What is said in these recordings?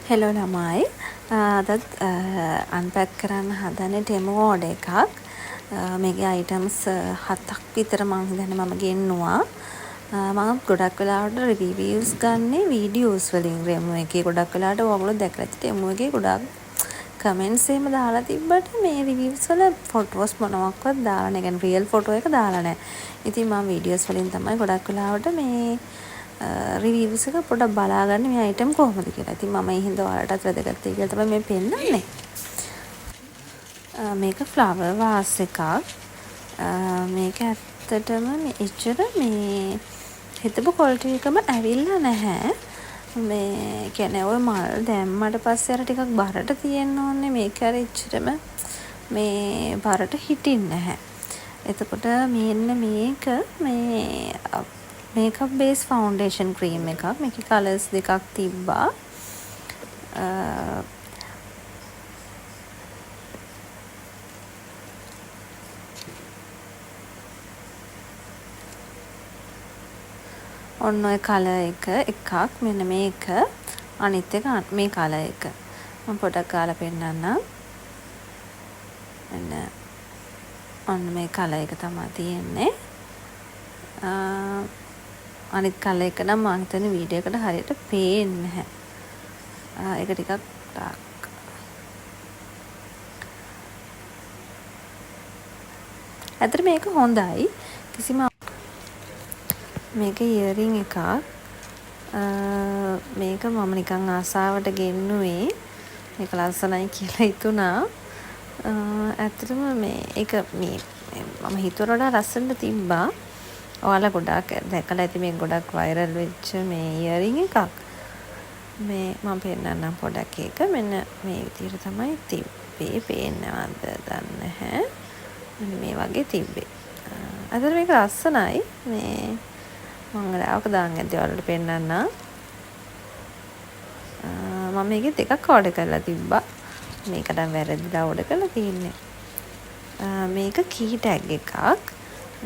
Hello ළමයි අදත් අන්පැක් කරන්න හදන ඩෙමෝ ඕඩර් එකක් මේකේ අයිටම්ස් 7ක් විතර මං හිතන්නේ මම ගෙන්නුවා මම ගොඩක් වෙලාවට රිවිව්ස් ගන්නේ වීඩියෝස් වලින් ඩෙමෝ එකේ ගොඩක් වෙලාවට ඔයගොල්ලෝ දැකලා ඇති ඩෙමෝ එකේ ගොඩක් කමෙන්ට්ස් එහෙම දාලා තිබ්බට මේ රිවිව්ස් වල ෆොටෝස් මොනවක්වත් දාලා නැහැ. يعني රියල් ෆොටෝ එක දාලා නැහැ. ඉතින් මම වීඩියෝස් වලින් තමයි ගොඩක් වෙලාවට මේ රිවිව්ස් එක පොඩ්ඩක් බලාගන්න මේ අයිටම් කොහොමද කියලා. ඉතින් මම ඒ හින්දා ඔයාලටත් වැදගත් වෙයි කියලා තමයි මේ පෙන්නන්නේ. මේක ෆ්ලවර් වාස් එකක්. මේක ඇත්තටම මේ ඉච්චර මේ හිතපු ක්වොලිටි එකම ඇවිල්ලා නැහැ. මේ කියන්නේ ඔය මල් දැම්මට පස්සේ අර ටිකක් බරට තියෙන්න ඕනේ. මේක අර ඉච්චරම මේ බරට හිටින්නේ නැහැ. එතකොට මෙන්න මේක මේ මේකප් බේස් ෆවුන්ඩේෂන් ක්‍රීම් එකක්. මේකේ කලර්ස් දෙකක් තිබ්බා. ඔන්න ඔය කලර් එකක් මෙන්න මේක අනිත් එක මේ කලර් එක. මම පොඩක් ගාලා පෙන්නන්නම්. මෙන්න ඔන්න මේ කලර් එක තමයි තියෙන්නේ. අනිත් කලර් එක නම් මම හිතන්නේ වීඩියෝ එකට හරියට පේන්නේ නැහැ. ඒක ටිකක් ඩාර්ක්. ඇත්තට මේක හොඳයි. කිසිම මේක ඉයරින් එකක්. මේක මම නිකන් ආසාවට ගෙන්නුවේ. මේක ලස්සනයි කියලා හිතුණා. ඇත්තටම මේ ඒක මේ මම හිතුවට වඩා ලස්සනට තිබ්බා. ඔයාලා ගොඩක් දැකලා ඇති මේ ගොඩක් වයිරල් වෙච්ච මේ ඉයරින් එකක්. මේ මම පෙන්නන්නම් පොඩක් ඒක. මෙන්න මේ විදිහට තමයි තිබ්බේ. පේන්නවද දන්නේ නැහැ. මෙන්න මේ වගේ තිබ්බේ. අතන මේක ලස්සනයි. මේ මම ගාවක දාන්න ඇද්දි ඔයාලට පෙන්නන්නම්. මම මේකේ දෙකක් ඕඩර් කරලා තිබ්බා. මේකට වැරදිලා ඕඩර් කරලා තියෙන්නේ. මේක කී ටැග් එකක්.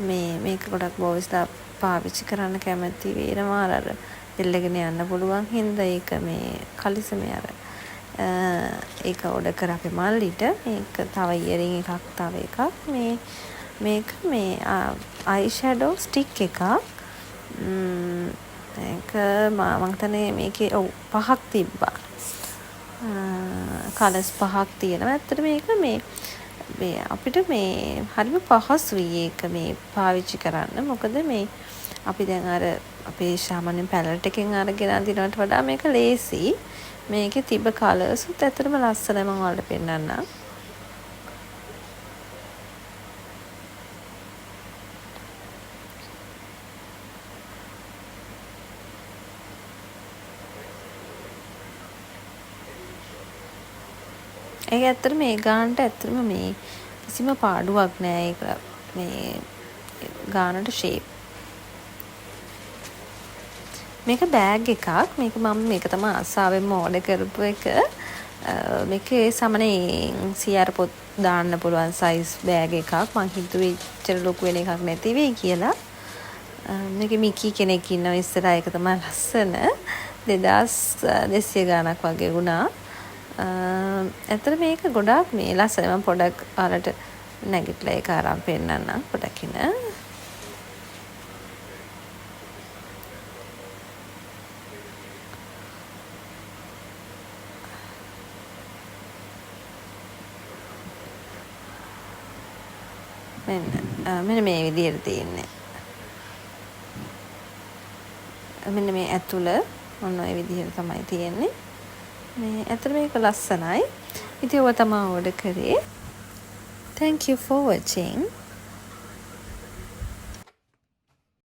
මේක ගොඩක් බොයිස්ලා පාවිච්චි කරන්න කැමති වෙනවා අර දෙල්ලගෙන යන්න පුළුවන් හින්දා ඒක මේ කලිසමේ අර ඒක ඕඩර් කරා අපේ මල්ලිට. මේක තව ඉයරින් එකක් තව එකක්. මේක මේ අයි ෂැඩෝ ස්ටික් එකක්. මේක මම හිතන්නේ මේකේ ඔව් 5ක් තිබ්බා. කලර්ස් 5ක් තියෙනවා. ඇත්තට මේක මේ අපිට මේ හරිම පහසුයි ඒක මේ පාවිච්චි කරන්න. මොකද මේ අපි දැන් අර අපේ සාමාන්‍ය පැලට් එකෙන් අරගෙන අඳිනවට වඩා මේක ලේසි. මේකේ තිබ්බ කලර්ස් උත් ඇත්තටම ලස්සනයි. මම ඔයාලට පෙන්නන්නම්. ඒක ඇත්තට මේ ගානට ඇත්තටම මේ කිසිම පාඩුවක් නෑ. ඒක මේ ගානට ෂේප්. මේක බෑග් එකක්. මේක තමයි ආසාවෙන්ම ඕඩර් කරපු එක. මේකේ සාමාන්‍යයෙන් 100 පොත් දාන්න පුළුවන් සයිස් බෑග් එකක්. මං හිතුවේ ඉච්චර ලොකු වෙන එකක් නැති වෙයි කියලා. මේකේ මිකි කෙනෙක් ඉන්නවා ඉස්සරහා. ඒක තමයි ලස්සන. 2200 ගාණක් වගේ වුණා. ඇත්තට මේක ගොඩාක් මේ ලස්සනයි. මම පොඩක් ඔයාලට නැගිටලා ඒක අරන් පෙන්නන්නම් පොඩක් ඉන්න. මෙන්න මේ විදිහට තියෙන්නේ. මෙන්න මේ ඇතුළ ඔන්න ඔය විදිහට තමයි තියෙන්නේ. මේ ඇත්තට මේක ලස්සනයි. ඉතින් ඔය තමයි ඕඩර් කරේ. Thank you for watching.